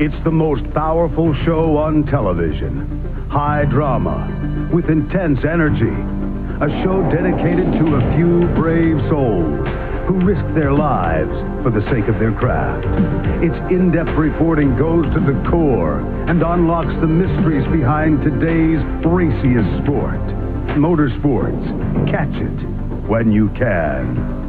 It's the most powerful show on television. High drama with intense energy. A show dedicated to a few brave souls who risk their lives for the sake of their craft. Its in-depth reporting goes to the core and unlocks the mysteries behind today's raciest sport. Motorsports. Catch it when you can.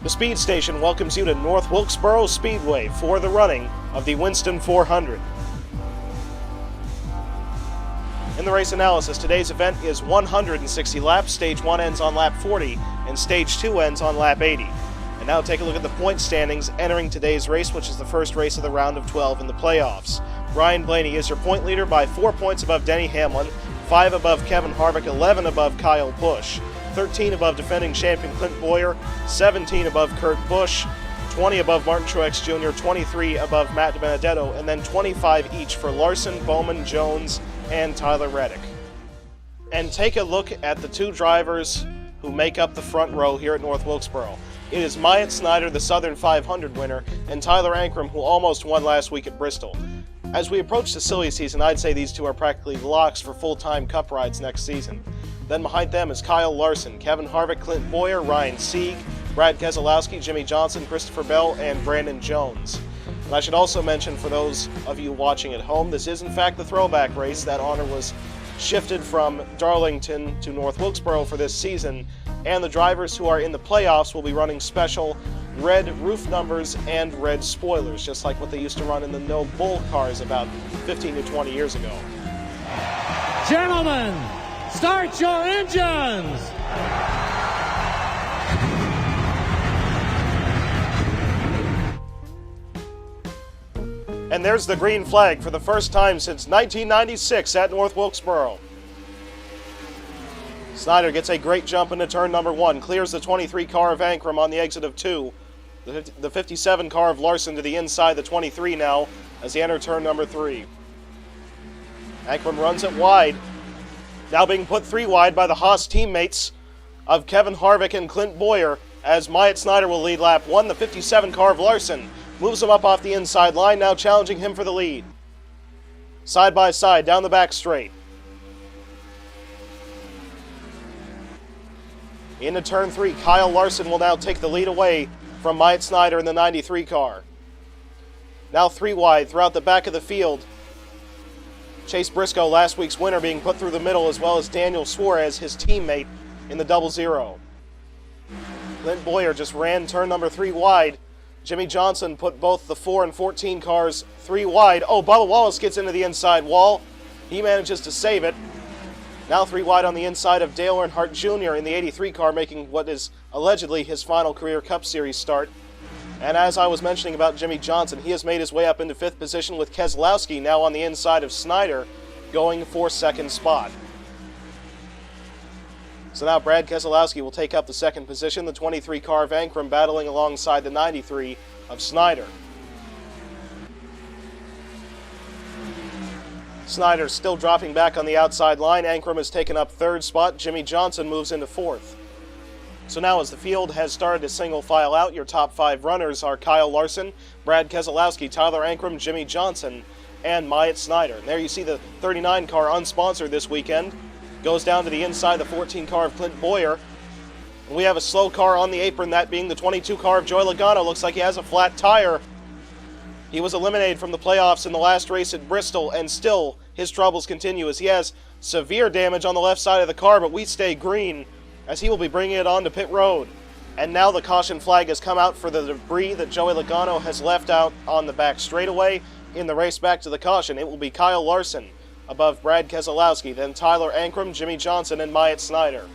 The Speed Station welcomes you to North Wilkesboro Speedway for the running of the Winston 400. In the race analysis, today's event is 160 laps. Stage 1 ends on lap 40, and Stage 2 ends on lap 80. And now take a look at the point standings entering today's race, which is the first race of the round of 12 in the playoffs. Ryan Blaney is your point leader by 4 points above Denny Hamlin, 5 above Kevin Harvick, 11 above Kyle Busch. 13 above defending champion Clint Bowyer, 17 above Kurt Busch, 20 above Martin Truex Jr., 23 above Matt DiBenedetto, and then 25 each for Larson, Bowman, Jones, and Tyler Reddick. And take a look at the two drivers who make up the front row here at North Wilkesboro. It is Myatt Snider, the Southern 500 winner, and Tyler Ankrum, who almost won last week at Bristol. As we approach the silly season, I'd say these two are practically locks for full-time Cup rides next season. Then behind them is Kyle Larson, Kevin Harvick, Clint Bowyer, Ryan Sieg, Brad Keselowski, Jimmy Johnson, Christopher Bell, and Brandon Jones. And I should also mention, for those of you watching at home, this is in fact the throwback race. That honor was shifted from Darlington to North Wilkesboro for this season, and the drivers who are in the playoffs will be running special red roof numbers and red spoilers, just like what they used to run in the No Bull cars about 15 to 20 years ago. Gentlemen, start your engines! And there's the green flag for the first time since 1996 at North Wilkesboro. Snider gets a great jump into turn number 1, clears the 23 car of Ankrum on the exit of 2. The 57 car of Larson to the inside, the 23 now, as he enters turn number 3. Ankrum runs it wide. Now being put 3 wide by the Haas teammates of Kevin Harvick and Clint Bowyer, as Myatt Snider will lead lap 1. The 57 car of Larson moves him up off the inside line, now challenging him for the lead. Side by side, down the back straight. Into turn 3, Kyle Larson will now take the lead away from Myatt Snider in the 93 car. Now 3 wide throughout the back of the field. Chase Briscoe, last week's winner, being put through the middle, as well as Daniel Suarez, his teammate, in the 00. Clint Bowyer just ran turn number 3 wide. Jimmy Johnson put both the 4 and 14 cars 3 wide. Oh, Bubba Wallace gets into the inside wall. He manages to save it. Now 3 wide on the inside of Dale Earnhardt Jr. in the 83 car, making what is allegedly his final career Cup Series start. And as I was mentioning about Jimmy Johnson, he has made his way up into 5th position with Keselowski now on the inside of Snider, going for 2nd spot. So now Brad Keselowski will take up the 2nd position, the 23 car of Ankrum battling alongside the 93 of Snider. Snider still dropping back on the outside line. Ankrum has taken up 3rd spot. Jimmy Johnson moves into 4th. So now as the field has started to single file out, your top 5 runners are Kyle Larson, Brad Keselowski, Tyler Ankrum, Jimmy Johnson, and Myatt Snider. And there you see the 39 car unsponsored this weekend. Goes down to the inside, the 14 car of Clint Bowyer. And we have a slow car on the apron, that being the 22 car of Joey Logano. Looks like he has a flat tire. He was eliminated from the playoffs in the last race at Bristol, and still his troubles continue as he has severe damage on the left side of the car, but we stay green as he will be bringing it on to pit road. And now the caution flag has come out for the debris that Joey Logano has left out on the back straightaway in the race back to the caution. It will be Kyle Larson above Brad Keselowski, then Tyler Ankrum, Jimmy Johnson, and Myatt Snider.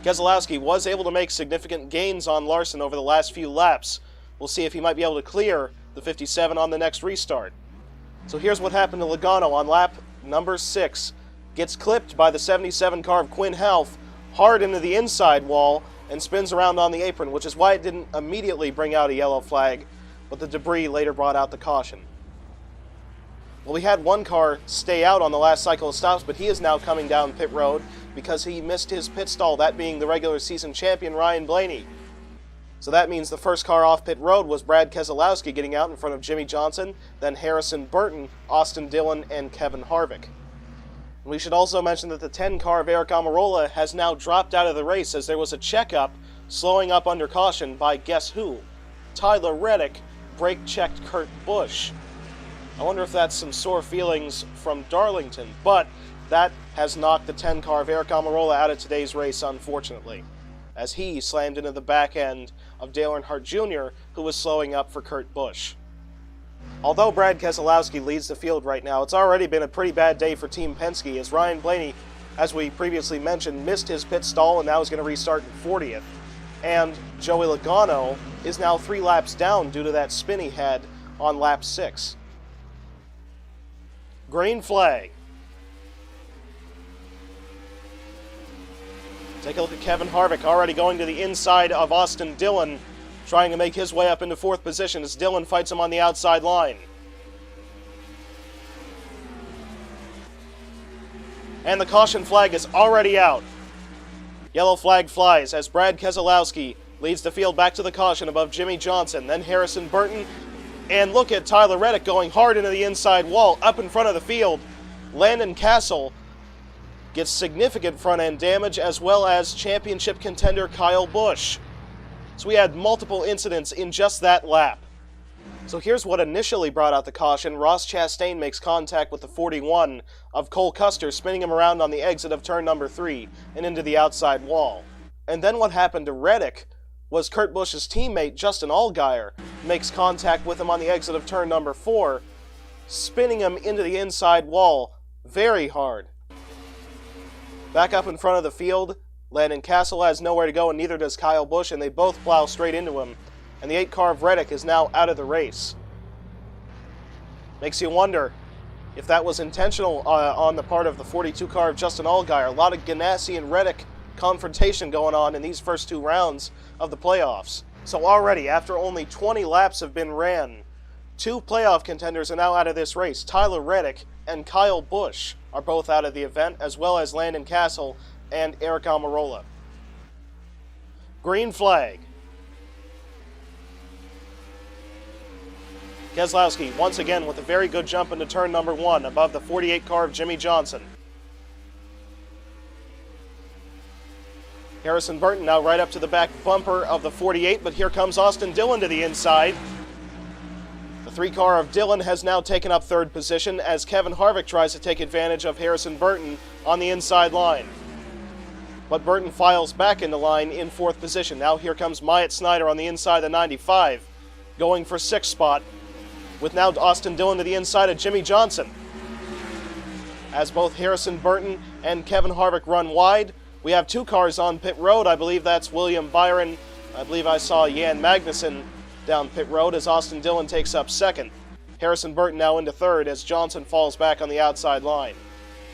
Keselowski was able to make significant gains on Larson over the last few laps. We'll see if he might be able to clear the 57 on the next restart. So here's what happened to Logano on lap number 6. gets clipped by the 77 car of Quinn Half hard into the inside wall and spins around on the apron, which is why it didn't immediately bring out a yellow flag, but the debris later brought out the caution. Well, we had one car stay out on the last cycle of stops, but he is now coming down pit road because he missed his pit stall, that being the regular season champion Ryan Blaney. So that means the first car off pit road was Brad Keselowski getting out in front of Jimmy Johnson, then Harrison Burton, Austin Dillon, and Kevin Harvick. We should also mention that the 10 car of Aric Almirola has now dropped out of the race as there was a checkup slowing up under caution by guess who? Tyler Reddick brake checked Kurt Busch. I wonder if that's some sore feelings from Darlington, but that has knocked the 10 car of Aric Almirola out of today's race, unfortunately, as he slammed into the back end of Dale Earnhardt Jr., who was slowing up for Kurt Busch. Although Brad Keselowski leads the field right now, it's already been a pretty bad day for Team Penske, as Ryan Blaney, as we previously mentioned, missed his pit stall and now is going to restart in 40th. And Joey Logano is now 3 laps down due to that spin he had on lap 6. Green flag. Take a look at Kevin Harvick already going to the inside of Austin Dillon, trying to make his way up into 4th position as Dillon fights him on the outside line. And the caution flag is already out. Yellow flag flies as Brad Keselowski leads the field back to the caution above Jimmy Johnson, then Harrison Burton, and look at Tyler Reddick going hard into the inside wall up in front of the field. Landon Castle gets significant front end damage, as well as championship contender Kyle Busch. So we had multiple incidents in just that lap. So here's what initially brought out the caution. Ross Chastain makes contact with the 41 of Cole Custer, spinning him around on the exit of turn number 3 and into the outside wall. And then what happened to Reddick was Kurt Busch's teammate Justin Allgaier makes contact with him on the exit of turn number 4, spinning him into the inside wall very hard. Back up in front of the field, Landon Castle has nowhere to go, and neither does Kyle Busch, and they both plow straight into him. And the 8 car of Reddick is now out of the race. Makes you wonder if that was intentional on the part of the 42 car of Justin Allgaier. A lot of Ganassi and Reddick confrontation going on in these first 2 rounds of the playoffs. So already, after only 20 laps have been ran, 2 playoff contenders are now out of this race. Tyler Reddick and Kyle Busch are both out of the event, as well as Landon Castle and Aric Almirola. Green flag. Keselowski once again with a very good jump into turn number 1 above the 48 car of Jimmy Johnson. Harrison Burton now right up to the back bumper of the 48, but here comes Austin Dillon to the inside. The 3 car of Dillon has now taken up 3rd position as Kevin Harvick tries to take advantage of Harrison Burton on the inside line. But Burton files back into line in 4th position. Now here comes Myatt Snider on the inside of the 95, going for 6th spot, with now Austin Dillon to the inside of Jimmy Johnson. As both Harrison Burton and Kevin Harvick run wide, we have 2 cars on pit road. I believe that's William Byron. I believe I saw Jan Magnussen down pit road as Austin Dillon takes up 2nd. Harrison Burton now into 3rd as Johnson falls back on the outside line.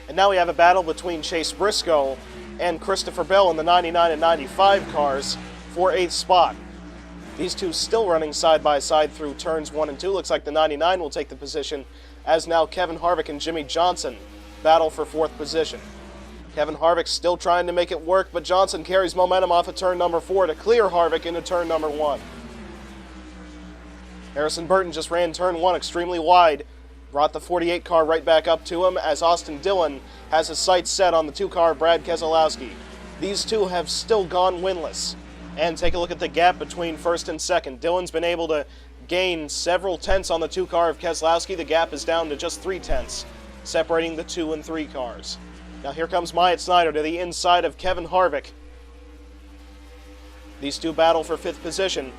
And now we have a battle between Chase Briscoe and Christopher Bell in the 99 and 95 cars for 8th spot. These 2 still running side by side through turns 1 and 2. Looks like the 99 will take the position, as now Kevin Harvick and Jimmy Johnson battle for 4th position. Kevin Harvick still trying to make it work, but Johnson carries momentum off of turn number 4 to clear Harvick into turn number 1. Harrison Burton just ran turn 1 extremely wide, brought the 48 car right back up to him as Austin Dillon has his sights set on the 2 car Brad Keselowski. These 2 have still gone winless. And take a look at the gap between 1st and 2nd. Dillon's been able to gain several tenths on the 2 car of Keselowski. The gap is down to just 3 tenths, separating the 2 and 3 cars. Now here comes Myatt Snider to the inside of Kevin Harvick. These 2 battle for 5th position,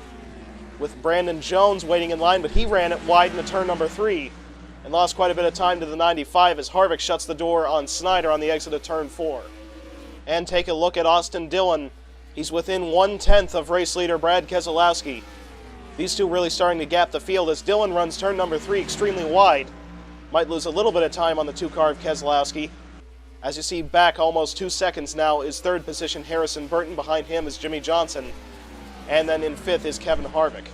with Brandon Jones waiting in line, but he ran it wide into turn number 3 and lost quite a bit of time to the 95 as Harvick shuts the door on Snider on the exit of turn 4. And take a look at Austin Dillon. He's within 1/10 of race leader Brad Keselowski. These 2 really starting to gap the field as Dillon runs turn number 3 extremely wide. Might lose a little bit of time on the 2 car of Keselowski As you see back almost 2 seconds now is third position Harrison Burton. Behind him is Jimmy Johnson. And then in fifth is Kevin Harvick.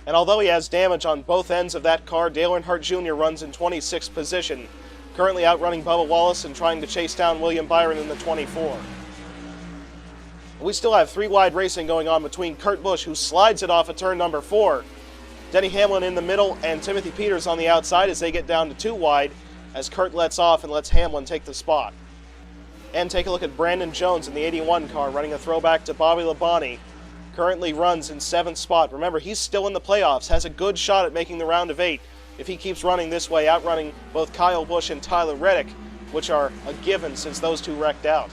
And although he has damage on both ends of that car, Dale Earnhardt Jr. runs in 26th position, currently outrunning Bubba Wallace and trying to chase down William Byron in the 24. We still have 3 wide racing going on between Kurt Busch, who slides it off at turn number 4, Denny Hamlin in the middle, and Timothy Peters on the outside as they get down to 2 wide, as Kurt lets off and lets Hamlin take the spot. And take a look at Brandon Jones in the 81 car, running a throwback to Bobby Labonte. Currently runs in 7th spot. Remember, he's still in the playoffs, has a good shot at making the round of 8 if he keeps running this way, outrunning both Kyle Busch and Tyler Reddick, which are a given since those two wrecked out.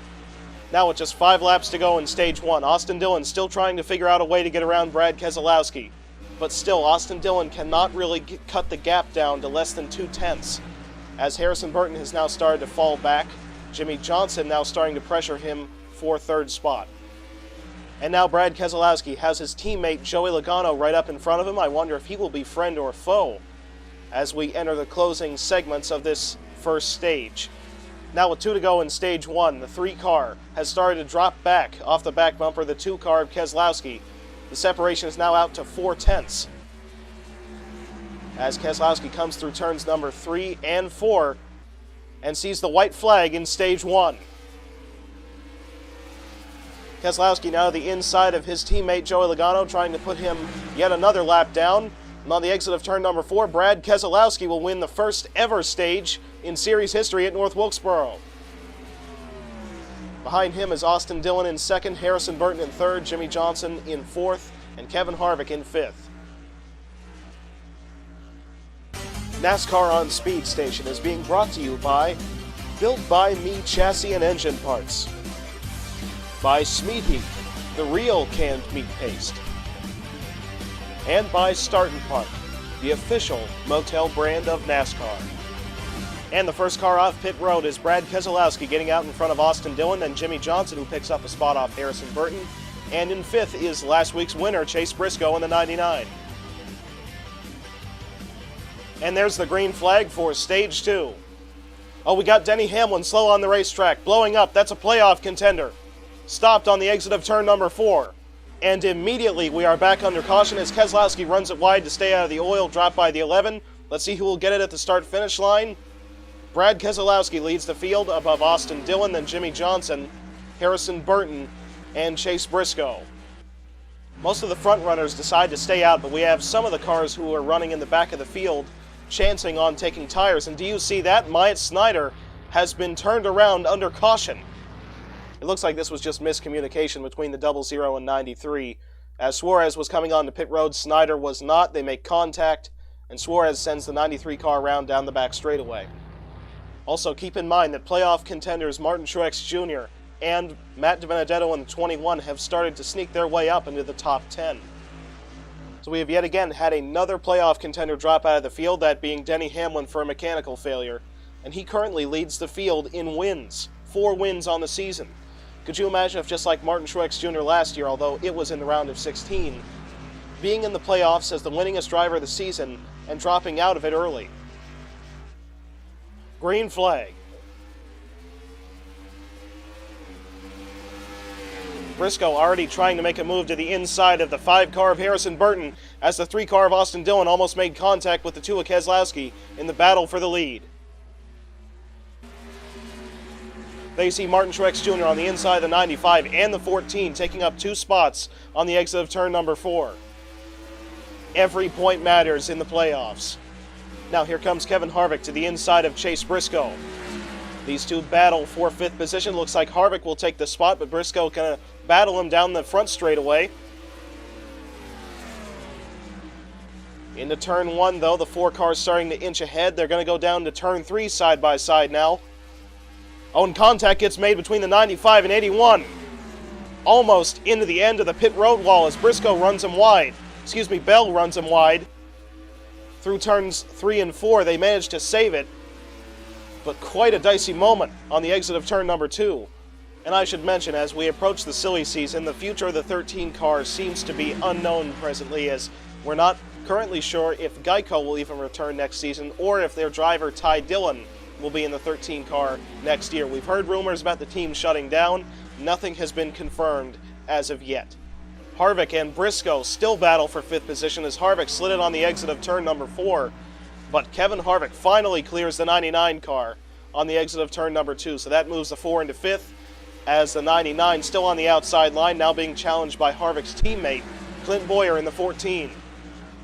Now with just 5 laps to go in stage 1, Austin Dillon still trying to figure out a way to get around Brad Keselowski. But still, Austin Dillon cannot really cut the gap down to less than 2/10, as Harrison Burton has now started to fall back. Jimmy Johnson now starting to pressure him for 3rd spot. And now Brad Keselowski has his teammate Joey Logano right up in front of him. I wonder if he will be friend or foe as we enter the closing segments of this first stage. Now with 2 to go in stage 1, the 3 car has started to drop back off the back bumper, the 2 car of Keselowski. The separation is now out to 4/10 as Keselowski comes through turns number 3 and 4 and sees the white flag in stage 1. Keselowski now to the inside of his teammate Joey Logano, trying to put him yet another lap down. And on the exit of turn number 4, Brad Keselowski will win the first ever stage in series history at North Wilkesboro. Behind him is Austin Dillon in 2nd, Harrison Burton in 3rd, Jimmy Johnson in 4th, and Kevin Harvick in 5th. NASCAR on Speed Station is being brought to you by Built by Me Chassis and Engine Parts, by Smeat Heat, the real canned meat paste, and by Start & Park, the official motel brand of NASCAR. And the first car off pit road is Brad Keselowski getting out in front of Austin Dillon, then Jimmy Johnson, who picks up a spot off Harrison Burton, and in 5th is last week's winner, Chase Briscoe in the 99. And there's the green flag for stage 2. Oh, we got Denny Hamlin slow on the racetrack, blowing up. That's a playoff contender. Stopped on the exit of turn number 4. And immediately we are back under caution as Keselowski runs it wide to stay out of the oil, dropped by the 11. Let's see who will get it at the start-finish line. Brad Keselowski leads the field above Austin Dillon, then Jimmy Johnson, Harrison Burton, and Chase Briscoe. Most of the front runners decide to stay out, but we have some of the cars who are running in the back of the field chancing on taking tires. And do you see that? Myatt Snider has been turned around under caution. It looks like this was just miscommunication between the 00 and 93. As Suarez was coming onto pit road, Snider was not. They make contact, and Suarez sends the 93 car around down the back straightaway. Also, keep in mind that playoff contenders Martin Truex Jr. and Matt DiBenedetto in the 21 have started to sneak their way up into the top 10. So we have yet again had another playoff contender drop out of the field, that being Denny Hamlin for a mechanical failure. And he currently leads the field in wins, 4 wins on the season. Could you imagine if, just like Martin Truex Jr. last year, although it was in the round of 16, being in the playoffs as the winningest driver of the season and dropping out of it early? Green flag. Briscoe already trying to make a move to the inside of the 5 car of Harrison Burton as the 3 car of Austin Dillon almost made contact with the 2 of Keselowski in the battle for the lead. There you see Martin Truex Jr. on the inside of the 95 and the 14, taking up 2 spots on the exit of turn number 4. Every point matters in the playoffs. Now here comes Kevin Harvick to the inside of Chase Briscoe. These two battle for 5th position. Looks like Harvick will take the spot, but Briscoe going to battle him down the front straightaway. Into turn 1, though, the 4 cars starting to inch ahead. They're going to go down to turn 3 side by side now. Oh, and contact gets made between the 95 and 81. Almost into the end of the pit road wall as Briscoe runs him wide. Bell runs him wide. Through turns 3 and 4, they managed to save it. But quite a dicey moment on the exit of turn number 2. And I should mention, as we approach the silly season, the future of the 13 cars seems to be unknown presently, as we're not currently sure if Geico will even return next season or if their driver Ty Dillon will be in the 13 car next year. We've heard rumors about the team shutting down. Nothing has been confirmed as of yet. Harvick and Briscoe still battle for 5th position as Harvick slid it on the exit of turn number 4, but Kevin Harvick finally clears the 99 car on the exit of turn number 2, so that moves the 4 into 5th, as the 99 still on the outside line, now being challenged by Harvick's teammate, Clint Boyer, in the 14.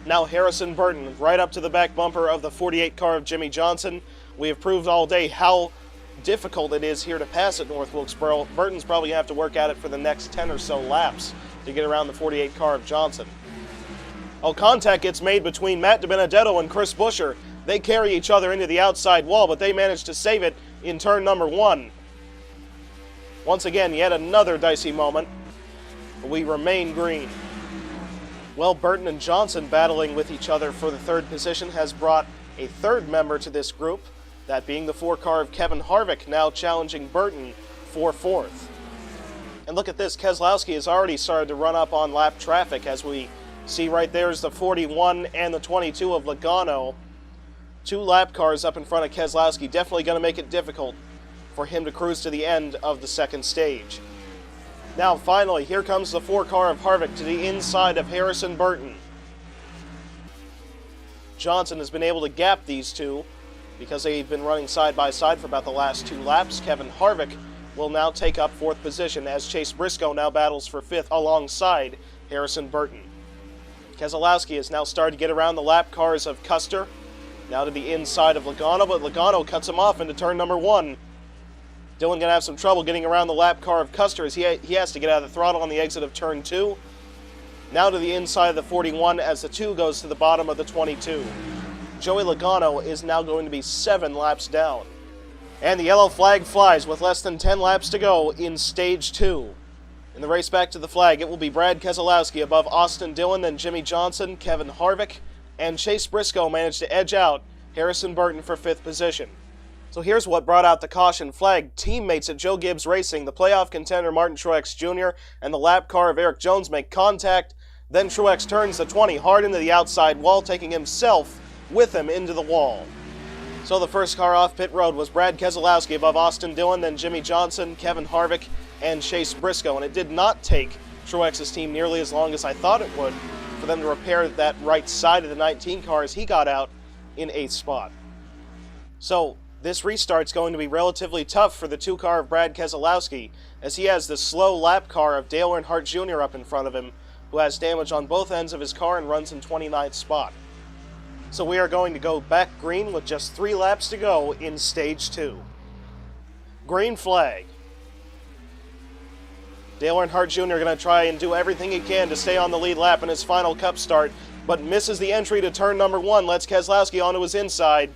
Now Harrison Burton right up to the back bumper of the 48 car of Jimmy Johnson. We have proved all day how difficult it is here to pass at North Wilkesboro. Burton's probably going to have to work at it for the next 10 or so laps to get around the 48 car of Johnson. Oh, contact gets made between Matt DiBenedetto and Chris Buescher. They carry each other into the outside wall, but they manage to save it in turn number 1. Once again, yet another dicey moment. We remain green. Well, Burton and Johnson battling with each other for the 3rd position has brought a 3rd member to this group, that being the 4 car of Kevin Harvick, now challenging Burton for 4th. And look at this, Keselowski has already started to run up on lap traffic, as we see right there is the 41 and the 22 of Logano. 2 lap cars up in front of Keselowski, definitely going to make it difficult for him to cruise to the end of the 2nd stage. Now finally, here comes the 4 car of Harvick to the inside of Harrison Burton. Johnson has been able to gap these two because they've been running side by side for about the last 2 laps. Kevin Harvick will now take up 4th position as Chase Briscoe now battles for 5th alongside Harrison Burton. Keselowski has now started to get around the lap cars of Custer, now to the inside of Logano, but Logano cuts him off into turn number 1. Dillon going to have some trouble getting around the lap car of Custer as he has to get out of the throttle on the exit of turn 2. Now to the inside of the 41 as the 2 goes to the bottom of the 22. Joey Logano is now going to be 7 laps down. And the yellow flag flies with less than 10 laps to go in stage 2. In the race back to the flag, it will be Brad Keselowski above Austin Dillon, then Jimmy Johnson, Kevin Harvick, and Chase Briscoe managed to edge out Harrison Burton for 5th position. So here's what brought out the caution flag. Teammates at Joe Gibbs Racing, the playoff contender Martin Truex Jr. and the lap car of Eric Jones make contact. Then Truex turns the 20 hard into the outside wall, taking himself with him into the wall. So the first car off pit road was Brad Keselowski above Austin Dillon, then Jimmy Johnson, Kevin Harvick, and Chase Briscoe. And it did not take Truex's team nearly as long as I thought it would for them to repair that right side of the 19 car as he got out in 8th spot. So this restart's going to be relatively tough for the 2 car of Brad Keselowski, as he has the slow lap car of Dale Earnhardt Jr. up in front of him, who has damage on both ends of his car and runs in 29th spot. So we are going to go back green with just 3 laps to go in stage 2. Green flag. Dale Earnhardt Jr. going to try and do everything he can to stay on the lead lap in his final cup start, but misses the entry to turn number 1, lets Keselowski onto his inside.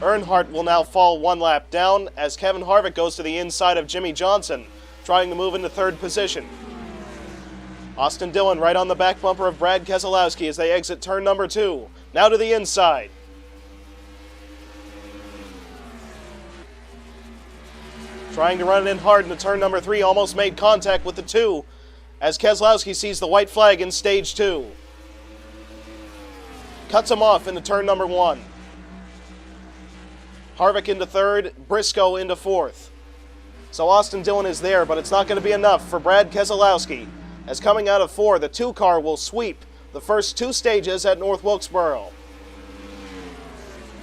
Earnhardt will now fall 1 lap down as Kevin Harvick goes to the inside of Jimmy Johnson, trying to move into 3rd position. Austin Dillon right on the back bumper of Brad Keselowski as they exit turn number 2. Now to the inside. Trying to run it in hard into turn number 3, almost made contact with the 2 as Keselowski sees the white flag in stage 2. Cuts him off into turn number 1. Harvick into 3rd, Briscoe into 4th. So Austin Dillon is there, but it's not going to be enough for Brad Keselowski, as coming out of 4, the 2 car will sweep the first 2 stages at North Wilkesboro.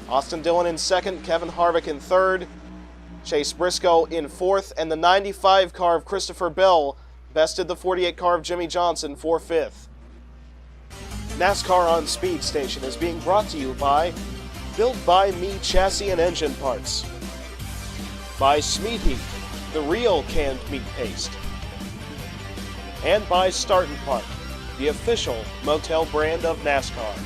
Austin Dillon in 2nd, Kevin Harvick in 3rd, Chase Briscoe in 4th, and the 95 car of Christopher Bell bested the 48 car of Jimmy Johnson for 5th. NASCAR on Speed Station is being brought to you by Built by Me Chassis and Engine Parts, by Smeat Heat, the real canned meat paste, and by Start and Park, the official motel brand of NASCAR.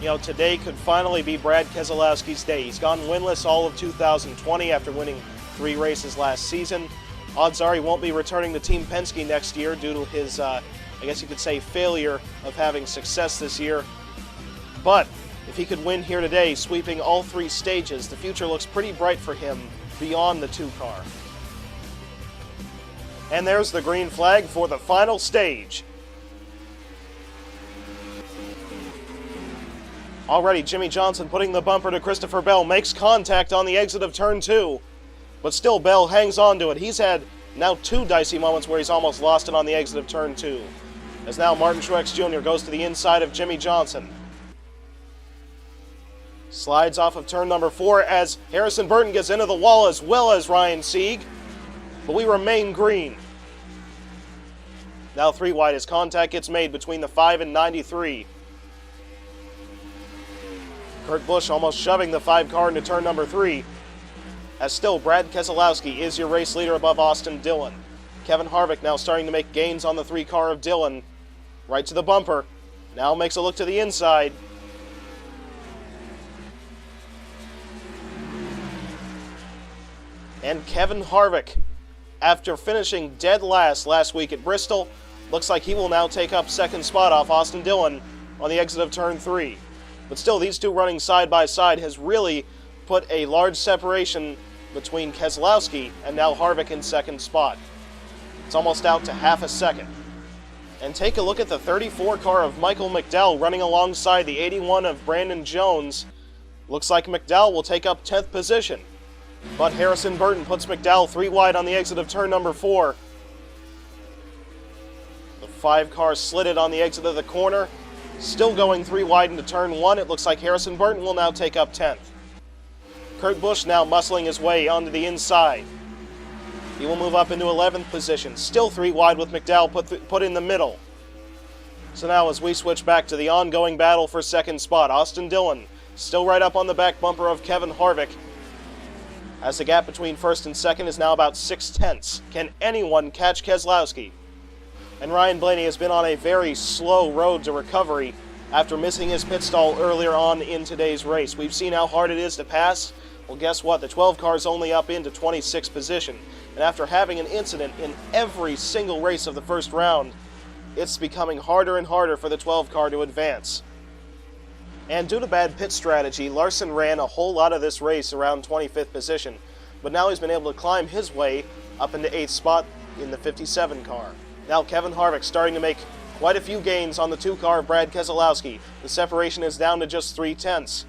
You know, today could finally be Brad Keselowski's day. He's gone winless all of 2020 after winning 3 races last season. Odds are he won't be returning to Team Penske next year due to his, I guess you could say, failure of having success this year. But if he could win here today, sweeping all 3 stages, the future looks pretty bright for him beyond the 2 car. And there's the green flag for the final stage. Already Jimmy Johnson putting the bumper to Christopher Bell, makes contact on the exit of turn 2, but still Bell hangs on to it. He's had now 2 dicey moments where he's almost lost it on the exit of turn 2. As now Martin Truex Jr. goes to the inside of Jimmy Johnson. Slides off of turn number 4 as Harrison Burton gets into the wall as well as Ryan Sieg, but we remain green. Now 3 wide as contact gets made between the 5 and 93. Kurt Busch almost shoving the 5 car into turn number 3. As still Brad Keselowski is your race leader above Austin Dillon. Kevin Harvick now starting to make gains on the 3 car of Dillon. Right to the bumper. Now makes a look to the inside. And Kevin Harvick, after finishing dead last week at Bristol, looks like he will now take up second spot off Austin Dillon on the exit of turn 3. But still, these two running side by side has really put a large separation between Keselowski and now Harvick in second spot. It's almost out to half a second. And take a look at the 34 car of Michael McDowell running alongside the 81 of Brandon Jones. Looks like McDowell will take up 10th position. But Harrison Burton puts McDowell 3 wide on the exit of turn number 4. The 5 car slitted on the exit of the corner. Still going 3 wide into turn 1. It looks like Harrison Burton will now take up 10th. Kurt Busch now muscling his way onto the inside. He will move up into 11th position. Still 3 wide with McDowell put in the middle. So now as we switch back to the ongoing battle for second spot, Austin Dillon still right up on the back bumper of Kevin Harvick, as the gap between first and second is now about 6/10. Can anyone catch Keselowski? And Ryan Blaney has been on a very slow road to recovery after missing his pit stall earlier on in today's race. We've seen how hard it is to pass. Well, guess what? The 12 car is only up into 26th position. And after having an incident in every single race of the first round, it's becoming harder and harder for the 12 car to advance. And due to bad pit strategy, Larson ran a whole lot of this race around 25th position. But now he's been able to climb his way up into 8th spot in the 57 car. Now Kevin Harvick starting to make quite a few gains on the 2 car of Brad Keselowski. The separation is down to just 3/10.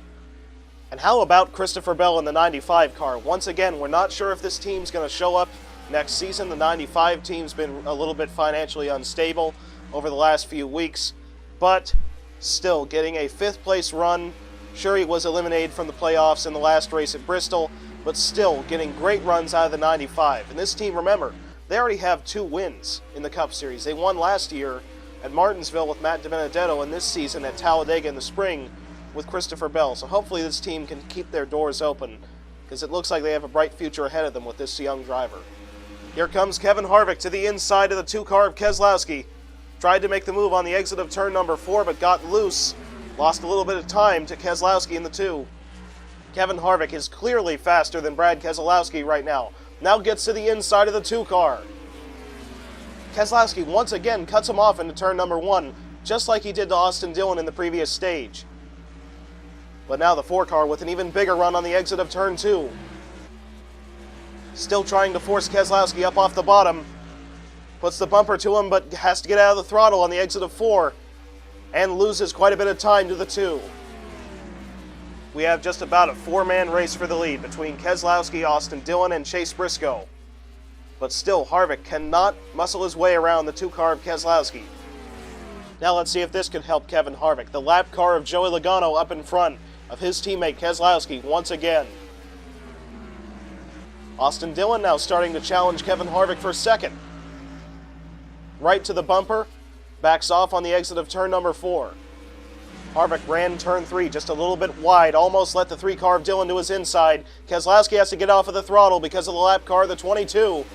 And how about Christopher Bell in the 95 car? Once again, we're not sure if this team's going to show up next season. The 95 team's been a little bit financially unstable over the last few weeks, but still getting a 5th place run. Sure, he was eliminated from the playoffs in the last race at Bristol, but still getting great runs out of the 95. And this team, remember, they already have 2 wins in the Cup Series. They won last year at Martinsville with Matt DiBenedetto, and this season at Talladega in the spring with Christopher Bell. So hopefully this team can keep their doors open, because it looks like they have a bright future ahead of them with this young driver. Here comes Kevin Harvick to the inside of the 2 car of Keselowski. Tried to make the move on the exit of turn number 4, but got loose. Lost a little bit of time to Keselowski in the 2. Kevin Harvick is clearly faster than Brad Keselowski right now. Now gets to the inside of the 2 car. Keselowski once again cuts him off into turn number 1, just like he did to Austin Dillon in the previous stage. But now the 4 car with an even bigger run on the exit of turn 2. Still trying to force Keselowski up off the bottom. Puts the bumper to him, but has to get out of the throttle on the exit of 4. And loses quite a bit of time to the 2. We have just about a 4-man race for the lead between Keselowski, Austin Dillon, and Chase Briscoe. But still, Harvick cannot muscle his way around the 2 car of Keselowski. Now let's see if this could help Kevin Harvick. The lap car of Joey Logano up in front of his teammate Keselowski once again. Austin Dillon now starting to challenge Kevin Harvick for second. Right to the bumper, backs off on the exit of turn number 4. Harvick ran turn 3 just a little bit wide, almost let the 3 car of Dillon to his inside. Keselowski has to get off of the throttle because of the lap car, the 22.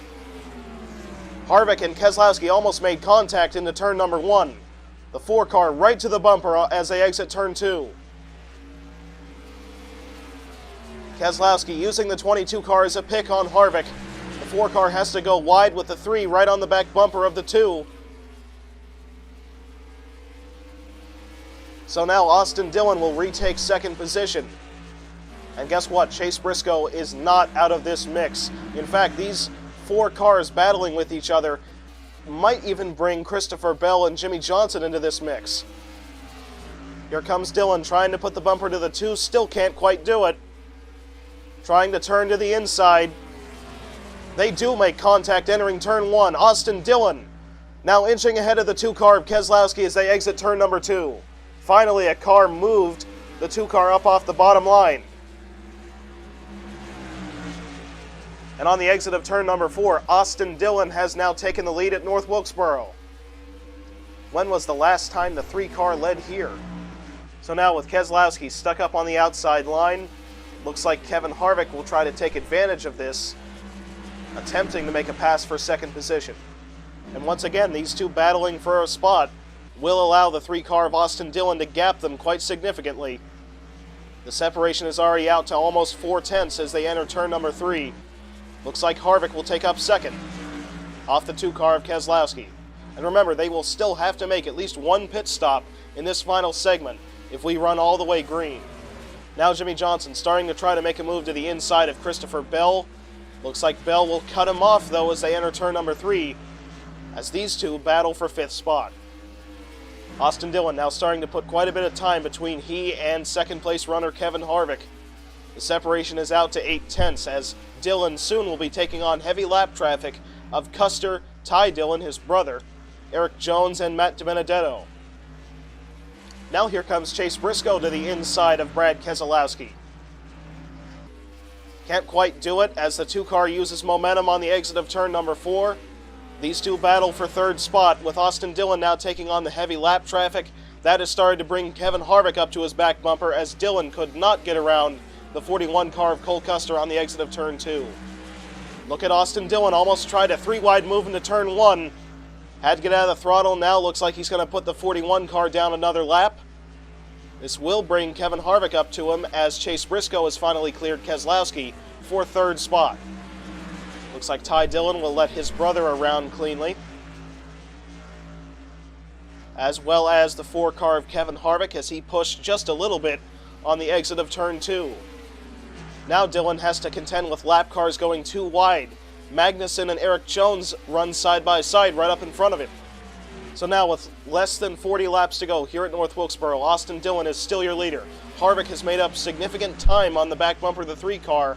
Harvick and Keselowski almost made contact into turn number 1. The 4 car right to the bumper as they exit turn 2. Keselowski using the 22 car as a pick on Harvick. The 4 car has to go wide with the 3 right on the back bumper of the 2. So now Austin Dillon will retake second position. And guess what? Chase Briscoe is not out of this mix. In fact, these 4 cars battling with each other might even bring Christopher Bell and Jimmy Johnson into this mix. Here comes Dillon trying to put the bumper to the 2, still can't quite do it. Trying to turn to the inside. They do make contact entering turn 1. Austin Dillon now inching ahead of the 2 car of Keselowski as they exit turn number 2. Finally, a car moved the 2 car up off the bottom line. And on the exit of turn number 4, Austin Dillon has now taken the lead at North Wilkesboro. When was the last time the 3 car led here? So now with Keselowski stuck up on the outside line, looks like Kevin Harvick will try to take advantage of this, attempting to make a pass for second position. And once again, these two battling for a spot will allow the 3 car of Austin Dillon to gap them quite significantly. The separation is already out to almost 4/10 as they enter turn number 3. Looks like Harvick will take up second, off the 2 car of Keselowski. And remember, they will still have to make at least one pit stop in this final segment if we run all the way green. Now Jimmie Johnson starting to try to make a move to the inside of Christopher Bell. Looks like Bell will cut him off though as they enter turn number 3, as these two battle for 5th spot. Austin Dillon now starting to put quite a bit of time between he and second place runner Kevin Harvick. The separation is out to 8/10 as Dillon soon will be taking on heavy lap traffic of Custer, Ty Dillon, his brother, Eric Jones, and Matt DiBenedetto. Now here comes Chase Briscoe to the inside of Brad Keselowski. Can't quite do it as the 2 car uses momentum on the exit of turn number 4. These two battle for 3rd spot, with Austin Dillon now taking on the heavy lap traffic. That has started to bring Kevin Harvick up to his back bumper as Dillon could not get around the 41 car of Cole Custer on the exit of turn 2. Look at Austin Dillon almost tried a 3-wide move into turn 1. Had to get out of the throttle. Now looks like he's going to put the 41 car down another lap. This will bring Kevin Harvick up to him as Chase Briscoe has finally cleared Keselowski for 3rd spot. Looks like Ty Dillon will let his brother around cleanly, as well as the 4 car of Kevin Harvick as he pushed just a little bit on the exit of turn 2. Now Dillon has to contend with lap cars going too wide. Magnussen and Eric Jones run side by side right up in front of him. So now with less than 40 laps to go here at North Wilkesboro, Austin Dillon is still your leader. Harvick has made up significant time on the back bumper of the 3 car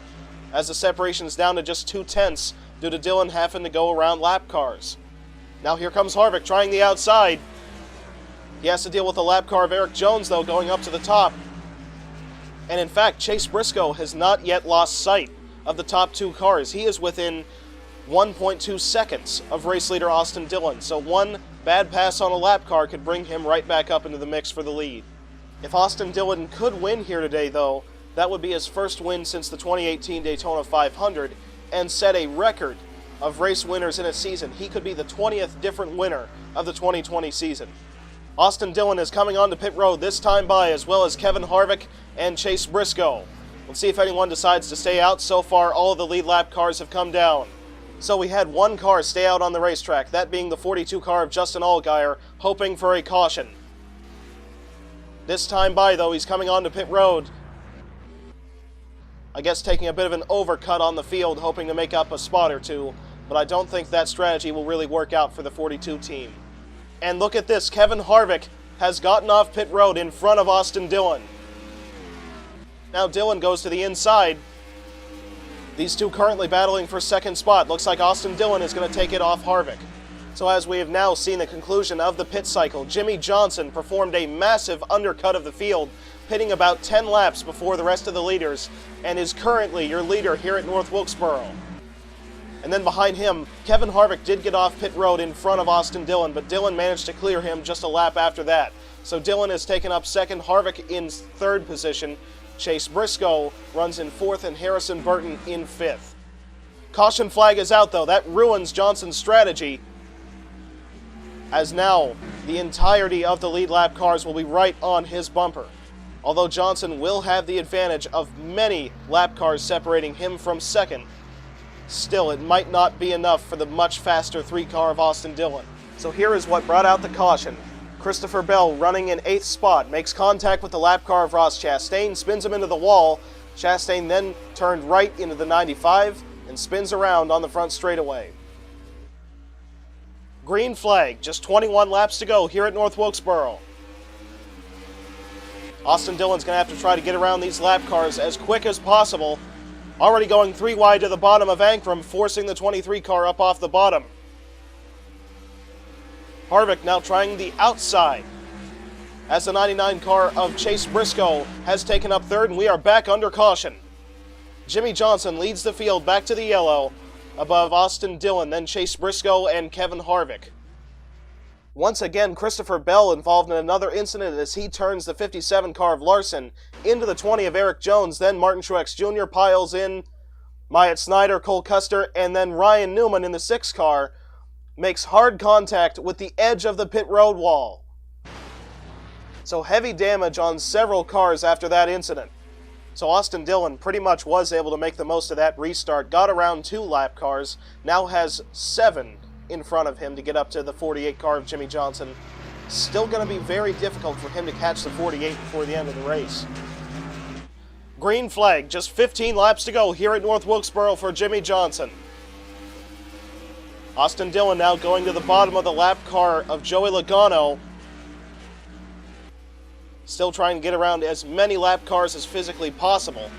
as the separation is down to just 2/10 due to Dillon having to go around lap cars. Now here comes Harvick trying the outside. He has to deal with the lap car of Eric Jones though going up to the top. And in fact, Chase Briscoe has not yet lost sight of the top 2 cars. He is within 1.2 seconds of race leader Austin Dillon, so one bad pass on a lap car could bring him right back up into the mix for the lead. If Austin Dillon could win here today though, that would be his first win since the 2018 Daytona 500 and set a record of race winners in a season. He could be the 20th different winner of the 2020 season. Austin Dillon is coming onto pit road this time by, as well as Kevin Harvick and Chase Briscoe. We'll see if anyone decides to stay out. So far, all of the lead lap cars have come down. So we had 1 car stay out on the racetrack, that being the 42 car of Justin Allgaier, hoping for a caution. This time by, though, he's coming onto pit road. I guess taking a bit of an overcut on the field, hoping to make up a spot or 2, but I don't think that strategy will really work out for the 42 team. And look at this, Kevin Harvick has gotten off pit road in front of Austin Dillon. Now Dillon goes to the inside. These two currently battling for 2nd spot. Looks like Austin Dillon is going to take it off Harvick. So as we have now seen the conclusion of the pit cycle, Jimmie Johnson performed a massive undercut of the field, pitting about 10 laps before the rest of the leaders, and is currently your leader here at North Wilkesboro. And then behind him, Kevin Harvick did get off pit road in front of Austin Dillon, but Dillon managed to clear him just a lap after that. So Dillon has taken up 2nd, Harvick in 3rd position, Chase Briscoe runs in 4th, and Harrison Burton in 5th. Caution flag is out though. That ruins Johnson's strategy, as now the entirety of the lead lap cars will be right on his bumper. Although Johnson will have the advantage of many lap cars separating him from 2nd, still it might not be enough for the much faster 3 car of Austin Dillon. So here is what brought out the caution. Christopher Bell running in 8th spot, makes contact with the lap car of Ross Chastain, spins him into the wall. Chastain then turned right into the 95 and spins around on the front straightaway. Green flag, just 21 laps to go here at North Wilkesboro. Austin Dillon's going to have to try to get around these lap cars as quick as possible. Already going 3 wide to the bottom of Ankrum, forcing the 23 car up off the bottom. Harvick now trying the outside, as the 99 car of Chase Briscoe has taken up third, and we are back under caution. Jimmy Johnson leads the field back to the yellow, above Austin Dillon, then Chase Briscoe and Kevin Harvick. Once again, Christopher Bell involved in another incident as he turns the 57 car of Larson into the 20 of Eric Jones. Then Martin Truex Jr. piles in, Myatt Snyder, Cole Custer, and then Ryan Newman in the 6 car makes hard contact with the edge of the pit road wall. So heavy damage on several cars after that incident. So Austin Dillon pretty much was able to make the most of that restart, got around 2 lap cars, now has 7 in front of him to get up to the 48 car of Jimmy Johnson. Still going to be very difficult for him to catch the 48 before the end of the race. Green flag, just 15 laps to go here at North Wilkesboro for Jimmy Johnson. Austin Dillon now going to the bottom of the lap car of Joey Logano. Still trying to get around as many lap cars as physically possible,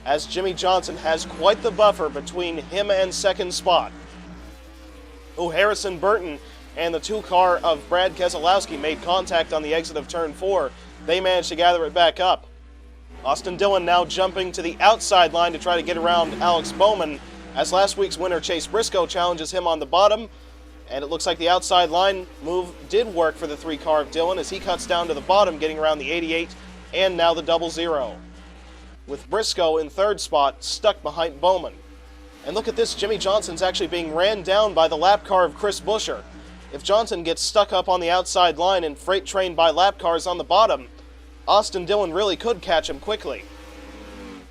as Jimmy Johnson has quite the buffer between him and second spot. Harrison Burton and the 2 car of Brad Keselowski made contact on the exit of turn 4. They managed to gather it back up. Austin Dillon now jumping to the outside line to try to get around Alex Bowman, as last week's winner Chase Briscoe challenges him on the bottom. And it looks like the outside line move did work for the 3 car of Dillon as he cuts down to the bottom, getting around the 88 and now the 00. With Briscoe in 3rd spot, stuck behind Bowman. And look at this, Jimmy Johnson's actually being ran down by the lap car of Chris Buescher. If Johnson gets stuck up on the outside line and freight trained by lap cars on the bottom, Austin Dillon really could catch him quickly.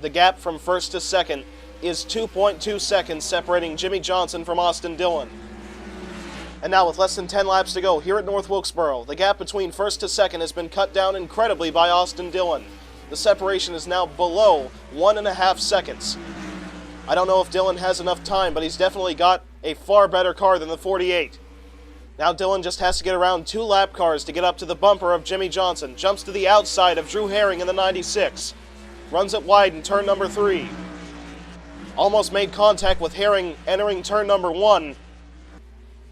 The gap from 1st to 2nd is 2.2 seconds separating Jimmy Johnson from Austin Dillon. And now with less than 10 laps to go here at North Wilkesboro, the gap between 1st to 2nd has been cut down incredibly by Austin Dillon. The separation is now below 1.5 seconds. I don't know if Dillon has enough time, but he's definitely got a far better car than the 48. Now Dillon just has to get around 2 lap cars to get up to the bumper of Jimmy Johnson. Jumps to the outside of Drew Herring in the 96. Runs it wide in turn number 3. Almost made contact with Herring entering turn number 1.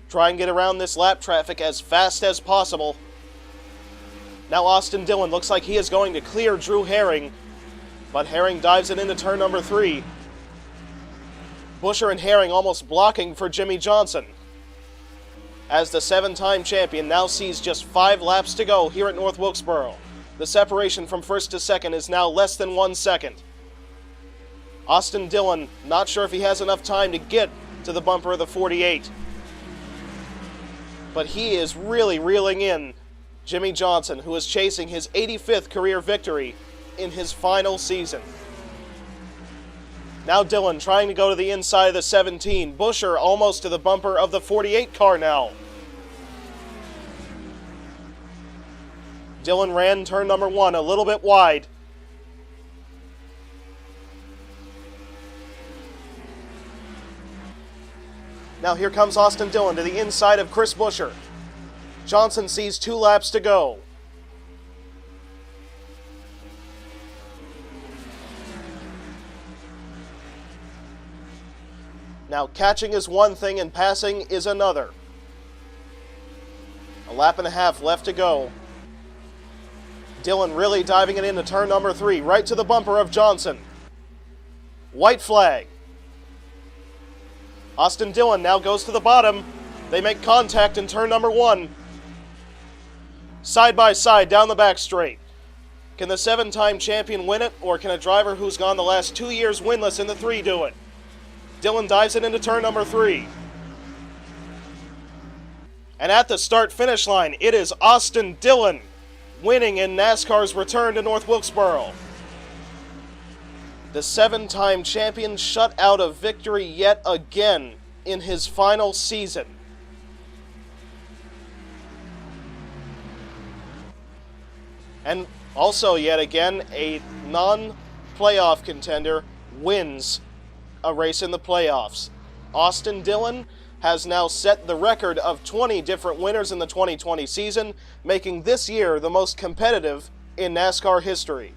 Try and get around this lap traffic as fast as possible. Now Austin Dillon looks like he is going to clear Drew Herring, but Herring dives it into turn number 3. Buescher and Herring almost blocking for Jimmy Johnson, as the 7-time champion now sees just 5 laps to go here at North Wilkesboro. The separation from 1st to 2nd is now less than 1 second. Austin Dillon not sure if he has enough time to get to the bumper of the 48, but he is really reeling in Jimmy Johnson, who is chasing his 85th career victory in his final season. Now Dillon trying to go to the inside of the 17. Buescher almost to the bumper of the 48 car now. Dillon ran turn number 1 a little bit wide. Now here comes Austin Dillon to the inside of Chris Buescher. Johnson sees 2 laps to go. Now catching is one thing and passing is another. A lap and a half left to go. Dillon really diving it into turn number 3, right to the bumper of Johnson. White flag. Austin Dillon now goes to the bottom. They make contact in turn number 1. Side by side down the back straight. Can the 7-time champion win it, or can a driver who's gone the last 2 years winless in the 3 do it? Dillon dives it into turn number 3. And at the start-finish line, it is Austin Dillon winning in NASCAR's return to North Wilkesboro. The 7-time champion shut out of victory yet again in his final season. And also yet again, a non-playoff contender wins a race in the playoffs. Austin Dillon has now set the record of 20 different winners in the 2020 season, making this year the most competitive in NASCAR history.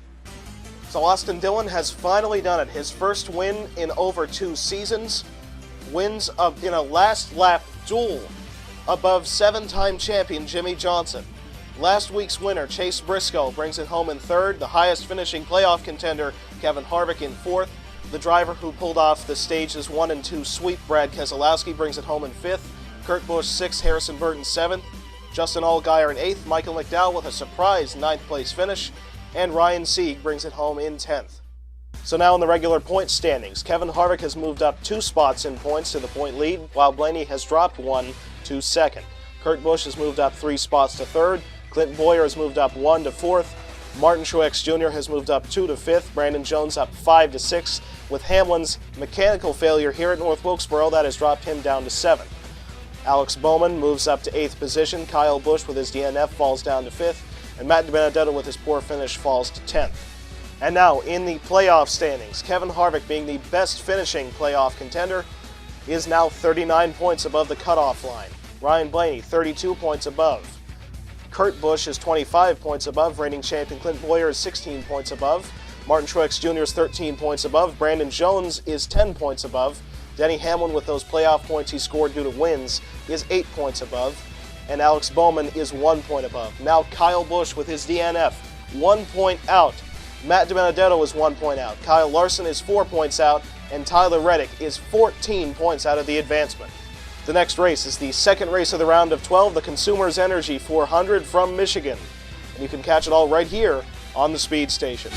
So Austin Dillon has finally done it. His first win in over 2 seasons. Wins in a last lap duel above 7-time champion Jimmy Johnson. Last week's winner, Chase Briscoe, brings it home in 3rd. The highest finishing playoff contender, Kevin Harvick, in 4th. The driver who pulled off the stages 1 and 2 sweep, Brad Keselowski, brings it home in 5th. Kurt Busch 6th, Harrison Burton 7th. Justin Allgaier in 8th. Michael McDowell with a surprise 9th place finish. And Ryan Sieg brings it home in 10th. So now in the regular point standings, Kevin Harvick has moved up 2 spots in points to the point lead, while Blaney has dropped 1 to 2nd. Kurt Busch has moved up 3 spots to 3rd. Clint Boyer has moved up 1 to 4th. Martin Truex Jr. has moved up 2 to 5th. Brandon Jones up 5 to 6th. With Hamlin's mechanical failure here at North Wilkesboro, that has dropped him down to 7th. Alex Bowman moves up to 8th position. Kyle Busch with his DNF falls down to 5th. And Matt DiBenedetto with his poor finish falls to 10th. And now in the playoff standings, Kevin Harvick, being the best finishing playoff contender, is now 39 points above the cutoff line. Ryan Blaney 32 points above. Kurt Busch is 25 points above. Reigning champion Clint Boyer is 16 points above. Martin Truex Jr. is 13 points above. Brandon Jones is 10 points above. Denny Hamlin, with those playoff points he scored due to wins, is 8 points above. And Alex Bowman is 1 point above. Now Kyle Busch with his DNF, 1 point out. Matt DiBenedetto is 1 point out. Kyle Larson is 4 points out. And Tyler Reddick is 14 points out of the advancement. The next race is the second race of the round of 12, the Consumers Energy 400 from Michigan. And you can catch it all right here on the Speed Station.